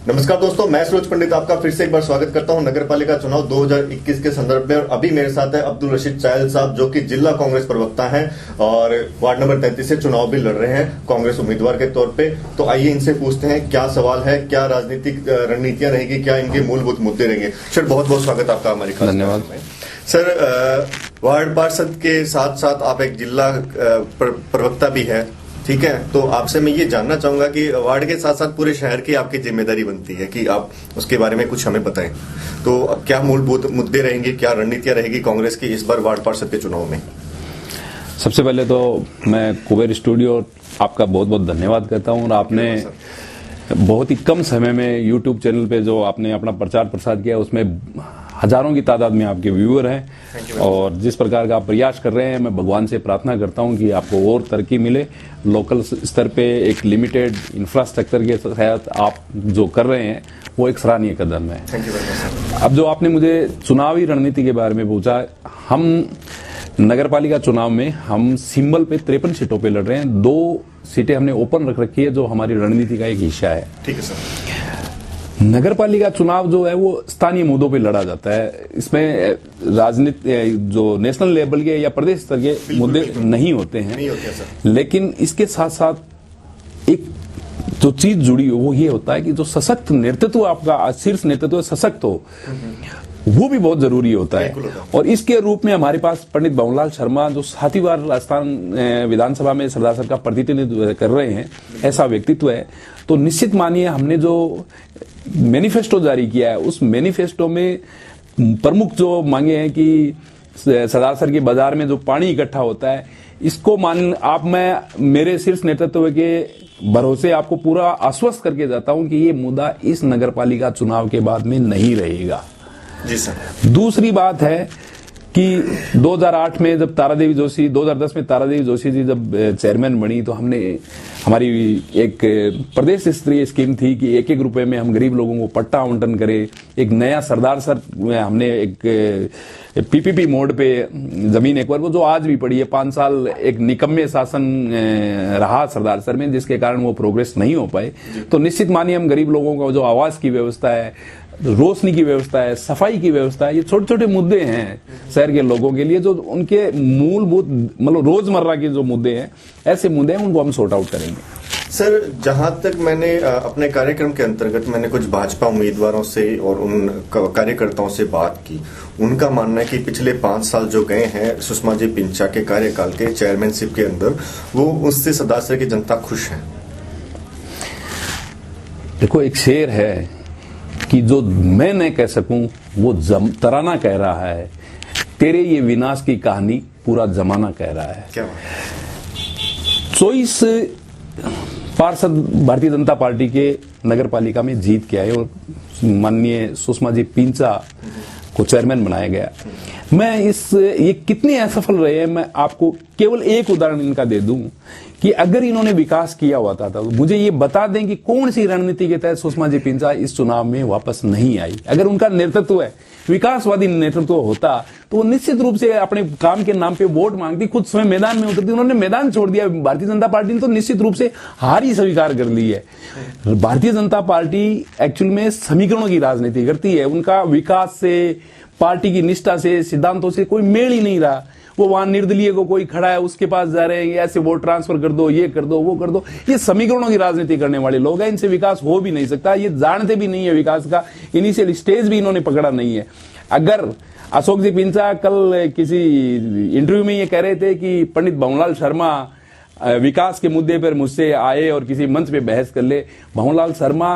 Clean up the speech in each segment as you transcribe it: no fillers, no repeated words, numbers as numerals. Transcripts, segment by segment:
नमस्कार दोस्तों, मैं सूरज पंडित आपका फिर से एक बार स्वागत करता हूं नगर पालिका चुनाव 2021 के संदर्भ में। और अभी मेरे साथ है अब्दुल रशीद चायल साहब, जो कि जिला कांग्रेस प्रवक्ता हैं और वार्ड नंबर 33 से चुनाव भी लड़ रहे हैं कांग्रेस उम्मीदवार के तौर पे। तो आइए इनसे पूछते हैं क्या सवाल है, क्या राजनीतिक रणनीतियां रहेगी, क्या इनके मूलभूत मुद्दे रहेंगे। सर, बहुत बहुत स्वागत आपका हमारे खास। धन्यवाद सर। वार्ड पार्षद के साथ साथ आप एक जिला प्रवक्ता भी है, ठीक है। तो आपसे मैं ये जानना चाहूंगा कि वार्ड के साथ साथ पूरे शहर की आपकी जिम्मेदारी बनती है कि आप उसके बारे में कुछ हमें बताएं। तो क्या मूलभूत मुद्दे रहेंगे, क्या रणनीतियां रहेगी कांग्रेस की इस बार वार्ड पार्षद के चुनाव में? सबसे पहले तो मैं कुबेर स्टूडियो आपका बहुत बहुत धन्यवाद करता हूं। और आपने बहुत ही कम समय में यूट्यूब चैनल पे जो आपने अपना प्रचार प्रसार किया, उसमें हजारों की तादाद में आपके व्यूअर हैं। और जिस प्रकार का आप प्रयास कर रहे हैं, मैं भगवान से प्रार्थना करता हूं कि आपको और तरक्की मिले। लोकल स्तर पे एक लिमिटेड इंफ्रास्ट्रक्चर के तहत आप जो कर रहे हैं वो एक सराहनीय कदम है। अब जो आपने मुझे चुनावी रणनीति के बारे में पूछा, हम नगर पालिका चुनाव में हम सिंबल पे 53 सीटों पे लड़ रहे हैं। 2 सीटें हमने ओपन रख रखी है, जो हमारी रणनीति का एक हिस्सा है। ठीक है सर। नगर पालिका चुनाव जो है वो स्थानीय मुद्दों पे लड़ा जाता है। इसमें राजनीति जो नेशनल लेवल के या प्रदेश स्तर के मुद्दे नहीं होते हैं, लेकिन इसके साथ साथ एक जो चीज जुड़ी हो वो ये होता है कि जो सशक्त नेतृत्व, आपका शीर्ष नेतृत्व सशक्त हो, वो भी बहुत जरूरी होता है। और इसके रूप में हमारे पास पंडित भंवरलाल शर्मा, जो 7वीं बार राजस्थान विधानसभा में सरदार सर का प्रतिनिधित्व कर रहे हैं, ऐसा व्यक्तित्व है। तो निश्चित मानिए, हमने जो मैनिफेस्टो जारी किया है, उस मैनिफेस्टो में प्रमुख जो मांगे हैं कि सरदार सर के बाजार में जो पानी इकट्ठा होता है, इसको मैं मेरे शीर्ष नेतृत्व के भरोसे आपको पूरा आश्वस्त करके जाता हूं कि ये मुद्दा इस नगर पालिका चुनाव के बाद में नहीं रहेगा। जी सर। दूसरी बात है कि 2008 में जब 2010 में तारा देवी जोशी जी जब चेयरमैन बनी, तो हमने हमारी एक प्रदेश स्तरीय स्कीम थी कि 1-1 रुपए में हम गरीब लोगों को पट्टा आवंटन करें। एक नया सरदार सर हमने एक पीपीपी मोड पे जमीन एक बार, वो जो आज भी पड़ी है, 5 साल एक निकम्मे शासन रहा सरदार सर में, जिसके कारण वो प्रोग्रेस नहीं हो पाए। तो निश्चित मानिए, हम गरीब लोगों का जो आवास की व्यवस्था है, रोशनी की व्यवस्था है, सफाई की व्यवस्था है, ये छोटे छोटे मुद्दे हैं शहर के लोगों के लिए, जो उनके मूलभूत मतलब रोजमर्रा के जो मुद्दे हैं, ऐसे मुद्दे हैं, उनको हम सॉर्ट आउट करेंगे। सर, जहां तक मैंने अपने कार्यक्रम के अंतर्गत मैंने कुछ भाजपा उम्मीदवारों से और उन कार्यकर्ताओं से बात की, उनका मानना है कि पिछले 5 साल जो गए हैं सुषमा जी पिंचा के कार्यकाल के चेयरमैनशिप के अंदर, वो उससे सरदार सर की जनता खुश है। देखो, एक शेर है कि जो मैं न कह सकूं वो तराना कह रहा है, तेरे ये विनाश की कहानी पूरा जमाना कह रहा है। क्या 24 पार्षद भारतीय जनता पार्टी के नगर पालिका में जीत के आए और माननीय सुषमा जी पिंचा को चेयरमैन बनाया गया। ये कितने असफल रहे हैं, मैं आपको केवल एक उदाहरण इनका दे दूं कि अगर इन्होंने विकास किया हुआ था, तो मुझे ये बता दें कि कौन सी रणनीति के तहत सुषमा जी पिंचा इस चुनाव में वापस नहीं आई। अगर उनका नेतृत्व है, विकासवादी नेतृत्व होता, तो वो निश्चित रूप से अपने काम के नाम पे वोट मांगती, खुद स्वयं मैदान में उतरती। उन्होंने मैदान छोड़ दिया। भारतीय जनता पार्टी ने तो निश्चित रूप से हार ही स्वीकार कर ली है। भारतीय जनता पार्टी एक्चुअल में समीकरणों की राजनीति करती है। उनका विकास से, पार्टी की निष्ठा से, सिद्धांतों से कोई मेल ही नहीं रहा। वो वहां निर्दलीय को कोई खड़ा है, उसके पास जा रहे हैं, ऐसे वोट ट्रांसफर कर दो, ये कर दो, वो कर दो। ये समीकरणों की राजनीति करने वाले लोग हैं, इनसे विकास हो भी नहीं सकता। ये जानते भी नहीं है विकास का इनिशियल स्टेज भी इन्होंने पकड़ा नहीं है। अगर अशोक जी पिंचा कल किसी इंटरव्यू में ये कह रहे थे कि पंडित भंवरलाल शर्मा विकास के मुद्दे पर मुझसे आए और किसी मंच पे बहस कर ले। भंवरलाल शर्मा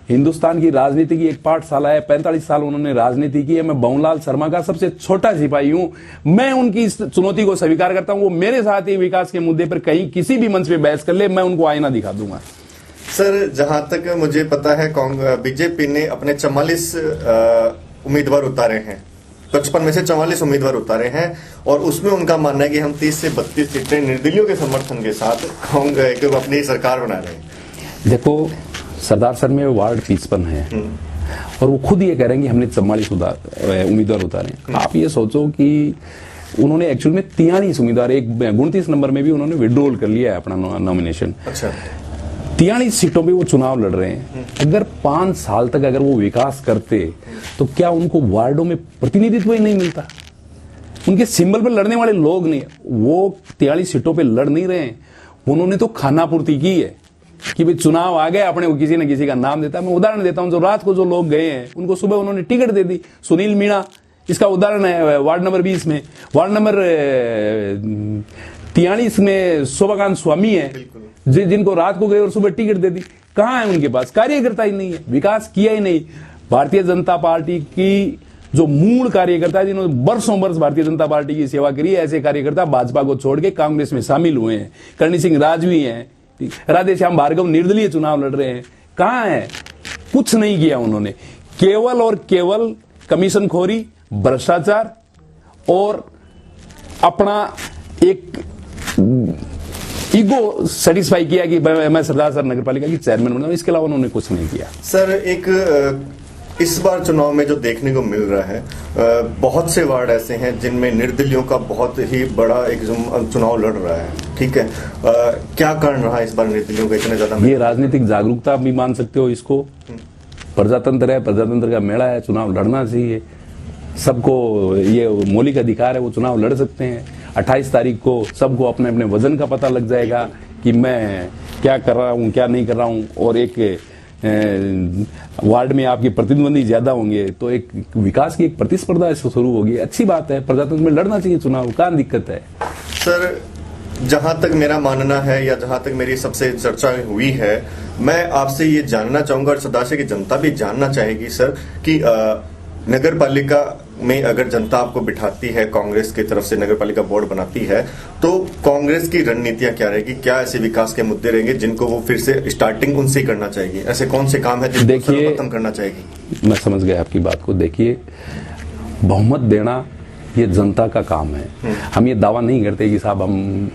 हिंदुस्तान की राजनीति की एक पाठशाला है। 45 साल उन्होंने राजनीति की है। मैं भंवरलाल शर्मा का सबसे छोटा सिपाही हूं। मैं उनकी इस चुनौती को स्वीकार करता हूं। वो मेरे साथ ही विकास के मुद्दे पर कहीं किसी भी मंच पे बहस कर ले, मैं उनको आईना दिखा दूंगा। सर, जहां तक मुझे पता है, बीजेपी ने अपने 44 उम्मीदवार उतारे हैं। 55 में से 44 उम्मीदवार उतारे हैं और उसमें उनका मानना है कि हम 30 से 32 सीटें निर्दलीयों के समर्थन के साथ अपनी सरकार बना रहे हैं। देखो, सरदार सर में वार्ड 55 है और वो खुद ये कह रहे हैं कि हमने 44 उम्मीदवार उतारे। आप ये सोचो कि उन्होंने एक्चुअल में 43 उम्मीदवार, एक 29 नंबर में भी उन्होंने विड्रॉल कर लिया है अपना नॉमिनेशन। अच्छा। 43 सीटों पे वो चुनाव लड़ रहे हैं। अगर 5 साल तक अगर वो विकास करते तो क्या उनको वार्डों में प्रतिनिधित्व ही नहीं मिलता? उनके सिंबल पर लड़ने वाले लोग नहीं, वो 43 सीटों पे लड़ नहीं रहे हैं। उन्होंने तो खानापूर्ति की है कि भाई चुनाव आ गया, अपने को किसी न किसी का नाम देता है। मैं उदाहरण देता हूं, जो रात को जो लोग गए हैं उनको सुबह उन्होंने टिकट दे दी। सुनील मीणा इसका उदाहरण है, वार्ड नंबर 20 में। वार्ड नंबर 43 में शोभाकांत स्वामी है, जिनको रात को गए और सुबह टिकट दे दी। कहां है उनके पास? कार्यकर्ता ही नहीं है, विकास किया ही नहीं। भारतीय जनता पार्टी की जो मूल कार्यकर्ता है, जिन्होंने बरसों बरस भारतीय जनता पार्टी की सेवा करी है, ऐसे कार्यकर्ता भाजपा को छोड़ के कांग्रेस में शामिल हुए हैं। करणी सिंह राजवी हैं, राधेश्याम भार्गव निर्दलीय चुनाव लड़ रहे हैं। कहां है? कुछ नहीं किया उन्होंने। केवल और केवल कमीशनखोरी, भ्रष्टाचार और अपना एक ईगो सेटिस्फाई किया कि मैं सरदार सर नगर पालिका की चेयरमैन बना। इसके अलावा उन्होंने कुछ नहीं किया। सर, एक इस बार चुनाव में जो देखने को मिल रहा है, बहुत से वार्ड ऐसे हैं जिनमें निर्दलियों का बहुत ही बड़ा एक चुनाव लड़ रहा है, ठीक है। क्या कारण रहा इस बार निर्दलियों का इतना ज्यादा? ये राजनीतिक जागरूकता भी मान सकते हो इसको। प्रजातंत्र है, प्रजातंत्र का मेला है, चुनाव लड़ना चाहिए। सबको ये मौलिक अधिकार है, वो चुनाव लड़ सकते हैं। 28 तारीख को सबको अपने अपने वजन का पता लग जाएगा कि मैं क्या कर रहा हूं, क्या नहीं कर रहा हूं। और एक वार्ड में आपके प्रतिद्वंदी ज्यादा होंगे तो एक विकास की एक प्रतिस्पर्धा इससे शुरू होगी। अच्छी बात है, प्रजातंत्र में लड़ना चाहिए चुनाव, कहाँ दिक्कत है? सर, जहां तक मेरा मानना है या जहां तक मेरी सबसे चर्चा हुई है, मैं आपसे ये जानना चाहूंगा और सदाशय की जनता भी जानना चाहेगी सर कि नगर पालिका में अगर जनता आपको बिठाती है, कांग्रेस की तरफ से नगर पालिका बोर्ड बनाती है, तो कांग्रेस की रणनीतियां क्या रहेगी? क्या ऐसे विकास के मुद्दे रहेंगे जिनको वो फिर से स्टार्टिंग उनसे ही करना चाहेगी? ऐसे कौन से काम है जिनको सर्वप्रथम करना चाहेगी? मैं समझ गया आपकी बात को। देखिए, बहुमत देना ये जनता का काम है। हम ये दावा नहीं करते कि साहब हम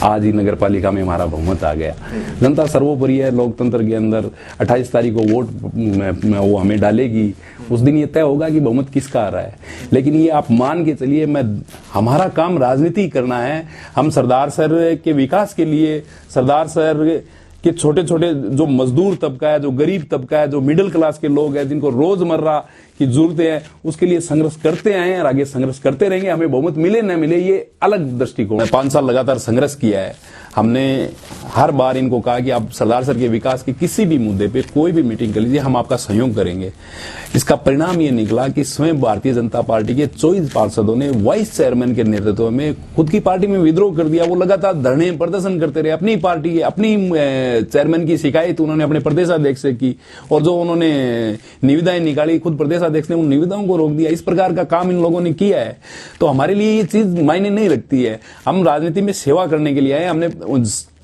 आज ही नगर पालिका में हमारा बहुमत आ गया। जनता सर्वोपरि है लोकतंत्र के अंदर। 28 तारीख को वोट वो हमें डालेगी, उस दिन ये तय होगा कि बहुमत किसका आ रहा है। लेकिन ये आप मान के चलिए, हमारा काम राजनीति करना है। हम सरदार सर के विकास के लिए, सरदार सर के छोटे छोटे जो मजदूर तबका है, जो गरीब तबका है, जो मिडिल क्लास के लोग हैं, जिनको रोजमर्रा की जरूरतें हैं, उसके लिए संघर्ष करते आए हैं और आगे संघर्ष करते रहेंगे। हमें बहुमत मिले न मिले ये अलग दृष्टिकोण है। 5 साल लगातार संघर्ष किया है हमने। हर बार इनको कहा कि आप सरदार सर के विकास के किसी भी मुद्दे पे कोई भी मीटिंग कर लीजिए, हम आपका सहयोग करेंगे। इसका परिणाम ये निकला कि स्वयं भारतीय जनता पार्टी के 24 पार्षदों ने वाइस चेयरमैन के नेतृत्व में खुद की पार्टी में विद्रोह कर दिया। वो लगातार धरने प्रदर्शन करते रहे। अपनी पार्टी, अपनी चेयरमैन की शिकायत उन्होंने अपने प्रदेशाध्यक्ष से की और जो उन्होंने निविदाएं निकाली, खुद प्रदेशाध्यक्ष ने उन निविदाओं को रोक दिया। इस प्रकार का काम इन लोगों ने किया है। तो हमारे लिए ये चीज मायने नहीं रखती है। हम राजनीति में सेवा करने के लिए आए। हमने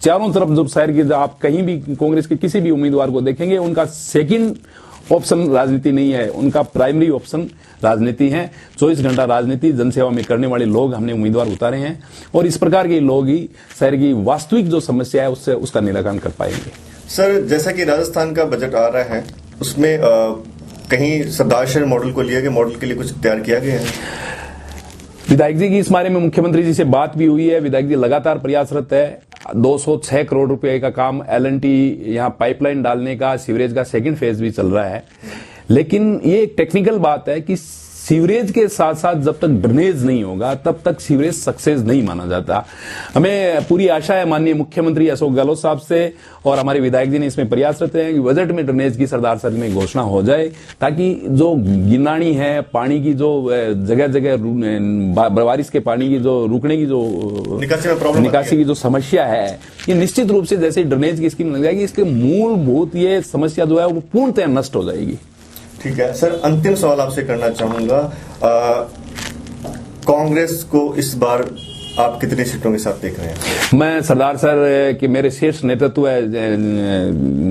चारों तरफ जो शहर की, आप कहीं भी कांग्रेस के किसी भी उम्मीदवार को देखेंगे, उनका सेकंड ऑप्शन राजनीति नहीं है, उनका प्राइमरी ऑप्शन राजनीति है। 24 घंटा राजनीति, जनसेवा में करने वाले लोग हमने उम्मीदवार उतारे हैं और इस प्रकार के लोग ही शहर की वास्तविक जो समस्या है उसका निराकरण कर पाएंगे। सर, जैसा कि राजस्थान का बजट आ रहा है, उसमें कहीं सरदार शहर मॉडल को लिया गया, मॉडल के लिए कुछ तैयार किया गया है? विधायक जी की इस बारे में मुख्यमंत्री जी से बात भी हुई है। विधायक जी लगातार प्रयासरत है। 206 करोड़ रुपए का काम LNT यहाँ पाइपलाइन डालने का, सीवरेज का सेकंड फेज भी चल रहा है। लेकिन ये एक टेक्निकल बात है कि सीवरेज के साथ साथ जब तक ड्रेनेज नहीं होगा तब तक सीवरेज सक्सेस नहीं माना जाता। हमें पूरी आशा है माननीय मुख्यमंत्री अशोक गहलोत साहब से और हमारे विधायक जी ने इसमें प्रयासरत हैं कि बजट में ड्रेनेज की सरदार सर में घोषणा हो जाए, ताकि जो गिनानी है पानी की, जो जगह जगह बारिश के पानी की जो रुकने की जो निकासी की जो समस्या है, ये निश्चित रूप से जैसे ड्रेनेज की स्कीम लग जाएगी, इसके मूलभूत ये समस्या जो है वो पूर्णतः नष्ट हो जाएगी। ठीक है सर, अंतिम सवाल आपसे करना चाहूंगा, कांग्रेस को इस बार आप कितनी सीटों के साथ देख रहे हैं? मैं सरदार सर के मेरे शीर्ष नेतृत्व है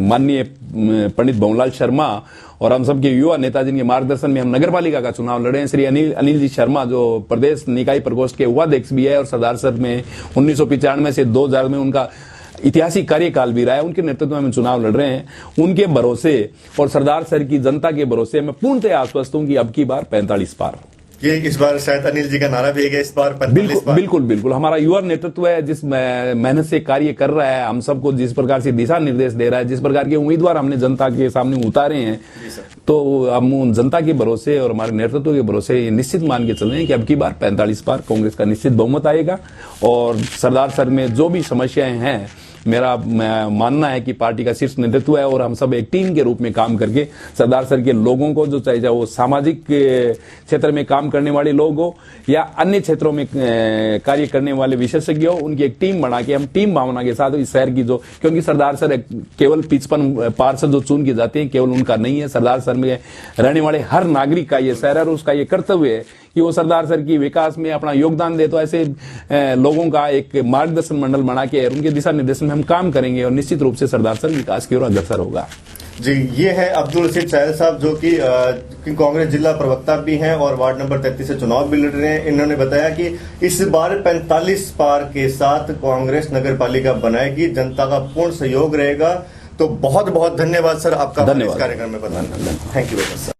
माननीय पंडित भंवरलाल शर्मा और हम सबके युवा नेता जिनके मार्गदर्शन में हम नगर पालिका का चुनाव लड़े हैं। श्री अनिल जी शर्मा जो प्रदेश निकाय प्रकोष्ठ के उपाध्यक्ष भी है और सरदार सर में 1995 से 2000 में उनका ऐतिहासिक कार्यकाल भी रहा है, उनके नेतृत्व में चुनाव लड़ रहे हैं। उनके भरोसे और सरदार सर की जनता के भरोसे मैं पूर्णतः आश्वस्त हूं कि अब की बार 45 पार। ये इस बार शायद अनिल जी का नारा भी है, इस बार 45 बार। बिल्कुल बिल्कुल हमारा युवा नेतृत्व है, जिस मेहनत से कार्य कर रहा है, हम सबको जिस प्रकार से दिशा निर्देश दे रहा है, जिस प्रकार के उम्मीदवार हमने जनता के सामने उतारे हैं, तो हम उन जनता के भरोसे और हमारे नेतृत्व के भरोसे ये निश्चित मान के चल रहे हैं कि अब की बार 45 बार कांग्रेस का निश्चित बहुमत आएगा। और सरदार सर में जो भी समस्याएं हैं, मेरा मानना है कि पार्टी का शीर्ष नेतृत्व है और हम सब एक टीम के रूप में काम करके सरदार सर के लोगों को, जो चाहे वो सामाजिक क्षेत्र में काम करने वाले लोग हो या अन्य क्षेत्रों में कार्य करने वाले विशेषज्ञ हो, उनकी एक टीम बना के हम टीम भावना के साथ इस शहर की जो, क्योंकि सरदार सर केवल 55 पार्षद जो चुन के जाते हैं केवल उनका नहीं है, सरदार सर में रहने वाले हर नागरिक का ये शहर है और उसका ये कर्तव्य है कि वो सरदार सर की विकास में अपना योगदान दे। तो ऐसे लोगों का एक मार्गदर्शन मंडल बना के उनके दिशा निर्देशन में हम काम करेंगे और निश्चित रूप से सरदार सर विकास की ओर अग्रसर होगा। जी, ये है अब्दुल रशीद चायल साहब, जो कि कांग्रेस जिला प्रवक्ता भी हैं और वार्ड नंबर 33 से चुनाव भी लड़ रहे हैं। इन्होंने बताया कि इस बार 45 पार के साथ कांग्रेस नगर पालिका बनाएगी, जनता का पूर्ण सहयोग रहेगा। तो बहुत बहुत धन्यवाद सर आपका इस कार्यक्रम में बताने। Thank you very much sir.